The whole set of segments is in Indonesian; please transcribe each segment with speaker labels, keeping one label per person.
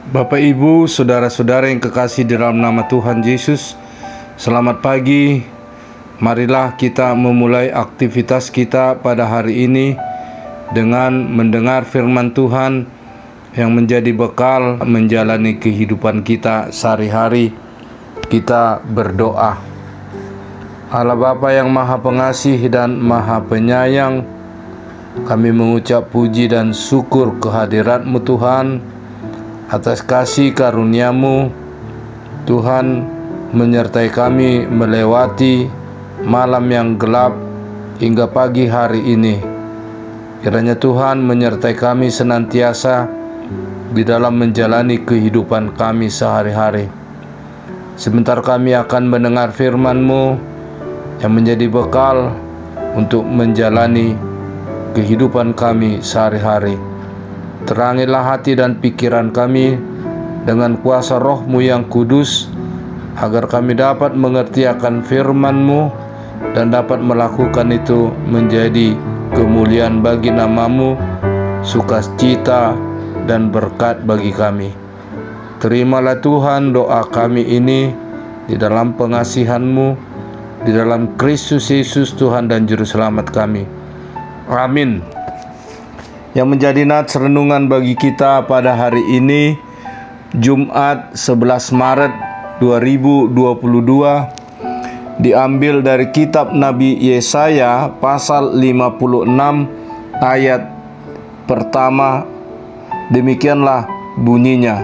Speaker 1: Bapak, Ibu, saudara-saudara yang kekasih di dalam nama Tuhan Yesus, selamat pagi. Marilah kita memulai aktivitas kita pada hari ini dengan mendengar firman Tuhan yang menjadi bekal menjalani kehidupan kita sehari-hari. Kita berdoa. Allah Bapa yang Maha Pengasih dan Maha Penyayang, kami mengucap puji dan syukur kehadirat-Mu Tuhan, atas kasih karunia-Mu. Tuhan menyertai kami melewati malam yang gelap hingga pagi hari ini. Kiranya Tuhan menyertai kami senantiasa di dalam menjalani kehidupan kami sehari-hari. Sebentar kami akan mendengar firman-Mu yang menjadi bekal untuk menjalani kehidupan kami sehari-hari. Terangilah hati dan pikiran kami dengan kuasa Roh-Mu yang kudus, agar kami dapat mengerti akan firman-Mu dan dapat melakukan itu menjadi kemuliaan bagi nama-Mu, sukacita dan berkat bagi kami. Terimalah Tuhan doa kami ini di dalam pengasihan-Mu, di dalam Kristus Yesus Tuhan dan Juru Selamat kami. Amin. Yang menjadi nats renungan bagi kita pada hari ini, Jumat 11 Maret 2022, diambil dari kitab Nabi Yesaya pasal 56 ayat pertama. Demikianlah bunyinya.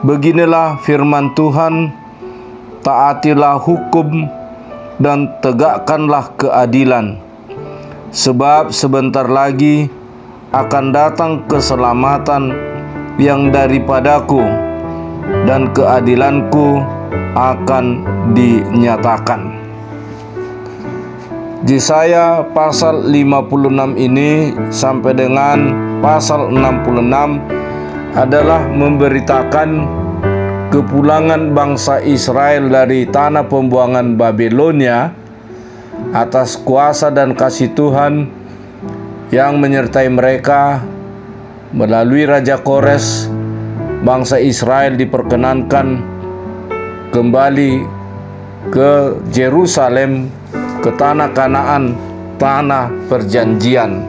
Speaker 1: Beginilah firman Tuhan, taatilah hukum dan tegakkanlah keadilan, sebab sebentar lagi akan datang keselamatan yang daripadaku, dan keadilanku akan dinyatakan. Yesaya pasal 56 ini sampai dengan pasal 66 adalah memberitakan kepulangan bangsa Israel dari tanah pembuangan Babilonia atas kuasa dan kasih Tuhan yang menyertai mereka. Melalui Raja Kores, bangsa Israel diperkenankan kembali ke Yerusalem, ke tanah Kanaan, tanah perjanjian.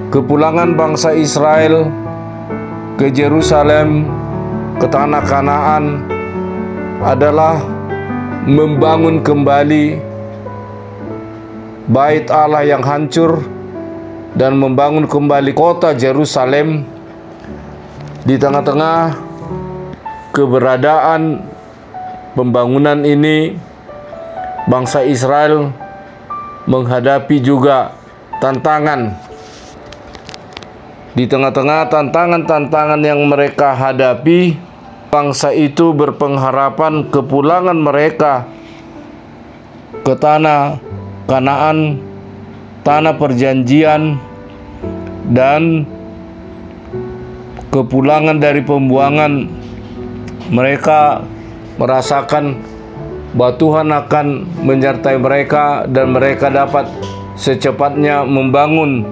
Speaker 1: Kepulangan bangsa Israel ke Yerusalem, ke tanah Kanaan, adalah membangun kembali bait Allah yang hancur dan membangun kembali kota Yerusalem. Di tengah-tengah keberadaan pembangunan ini, bangsa Israel menghadapi juga tantangan. Di tengah-tengah tantangan-tantangan yang mereka hadapi, bangsa itu berpengharapan kepulangan mereka ke tanah Kanaan, tanah perjanjian, dan kepulangan dari pembuangan. Mereka merasakan bahwa Tuhan akan menyertai mereka dan mereka dapat secepatnya membangun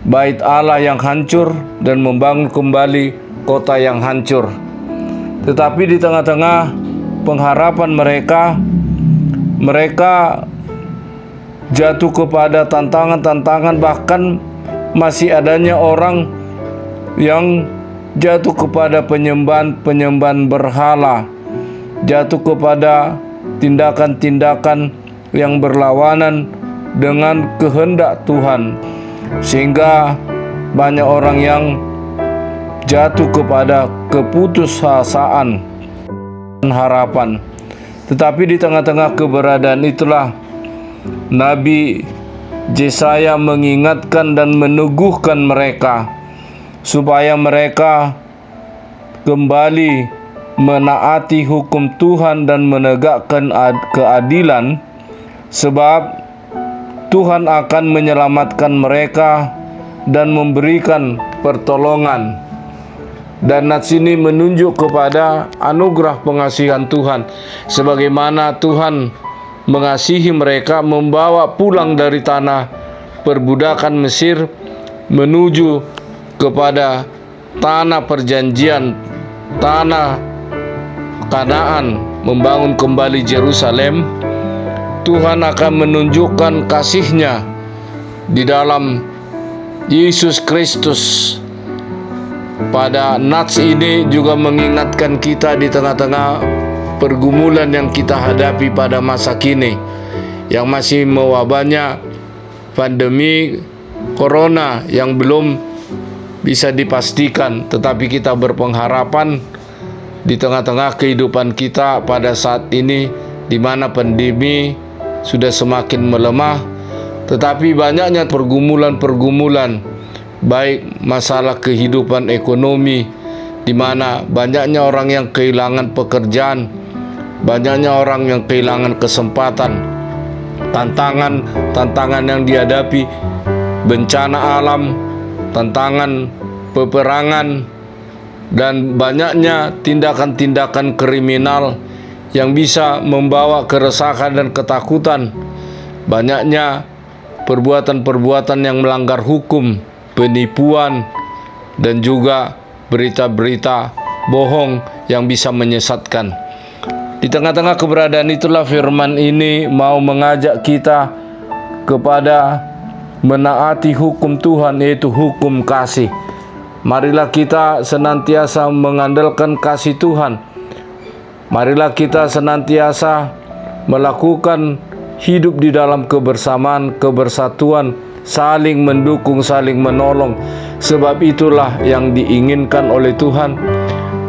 Speaker 1: bait Allah yang hancur dan membangun kembali kota yang hancur. Tetapi di tengah-tengah pengharapan mereka jatuh kepada tantangan-tantangan, bahkan masih adanya orang yang jatuh kepada penyembahan berhala, jatuh kepada tindakan-tindakan yang berlawanan dengan kehendak Tuhan, sehingga banyak orang yang jatuh kepada keputusasaan dan harapan. Tetapi di tengah-tengah keberadaan itulah Nabi Yesaya mengingatkan dan meneguhkan mereka supaya mereka kembali menaati hukum Tuhan dan menegakkan keadilan, sebab Tuhan akan menyelamatkan mereka dan memberikan pertolongan. Dan nats ini menunjuk kepada anugerah pengasihan Tuhan, sebagaimana Tuhan mengasihi mereka, membawa pulang dari tanah perbudakan Mesir menuju kepada tanah perjanjian, tanah Kanaan, membangun kembali Yerusalem, Tuhan akan menunjukkan kasih-Nya di dalam Yesus Kristus. Pada nats ini juga mengingatkan kita di tengah-tengah pergumulan yang kita hadapi pada masa kini, yang masih mewabahnya pandemi corona yang belum bisa dipastikan, tetapi kita berpengharapan di tengah-tengah kehidupan kita pada saat ini, di mana pandemi sudah semakin melemah, tetapi banyaknya pergumulan-pergumulan, baik masalah kehidupan ekonomi, di mana banyaknya orang yang kehilangan pekerjaan, banyaknya orang yang kehilangan kesempatan, tantangan yang dihadapi, bencana alam, tantangan peperangan, dan banyaknya tindakan-tindakan kriminal yang bisa membawa keresahan dan ketakutan, banyaknya perbuatan-perbuatan yang melanggar hukum, penipuan, dan juga berita-berita bohong yang bisa menyesatkan. Di tengah-tengah keberadaan itulah firman ini mau mengajak kita kepada menaati hukum Tuhan, yaitu hukum kasih. Marilah kita senantiasa mengandalkan kasih Tuhan. Marilah kita senantiasa melakukan hidup di dalam kebersamaan, kebersatuan, saling mendukung, saling menolong. Sebab itulah yang diinginkan oleh Tuhan.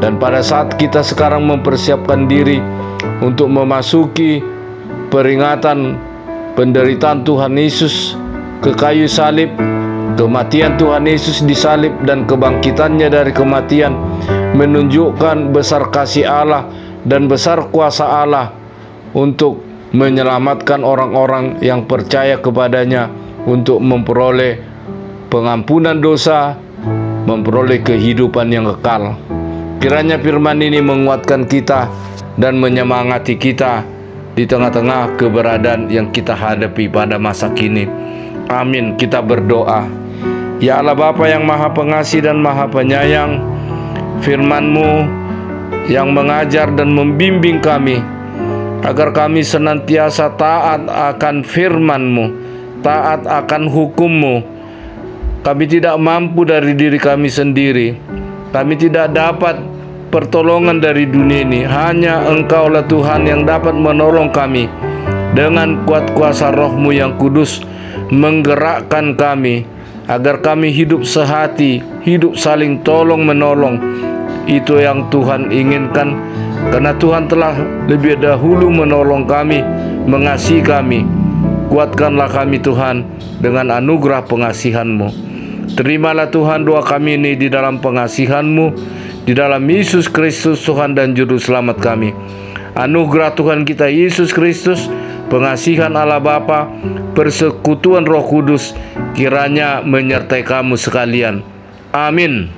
Speaker 1: Dan pada saat kita sekarang mempersiapkan diri untuk memasuki peringatan penderitaan Tuhan Yesus ke kayu salib, kematian Tuhan Yesus di salib dan kebangkitannya dari kematian menunjukkan besar kasih Allah dan besar kuasa Allah untuk menyelamatkan orang-orang yang percaya kepadanya, untuk memperoleh pengampunan dosa, memperoleh kehidupan yang kekal. Kiranya firman ini menguatkan kita dan menyemangati kita di tengah-tengah keberadaan yang kita hadapi pada masa kini. Amin. Kita berdoa. Ya Allah Bapa yang Maha Pengasih dan Maha Penyayang, firman-Mu yang mengajar dan membimbing kami agar kami senantiasa taat akan firman-Mu, taat akan hukum-Mu. Kami tidak mampu dari diri kami sendiri. Kami tidak dapat pertolongan dari dunia ini. Hanya Engkaulah Tuhan yang dapat menolong kami. Dengan kuat kuasa Roh-Mu yang kudus, menggerakkan kami agar kami hidup sehati, hidup saling tolong-menolong. Itu yang Tuhan inginkan, karena Tuhan telah lebih dahulu menolong kami, mengasihi kami. Kuatkanlah kami Tuhan dengan anugerah pengasihan-Mu. Terimalah Tuhan doa kami ini di dalam pengasihan-Mu, di dalam Yesus Kristus Tuhan dan Juru Selamat kami. Anugerah Tuhan kita Yesus Kristus, pengasihan Allah Bapa, persekutuan Roh Kudus kiranya menyertai kamu sekalian. Amin.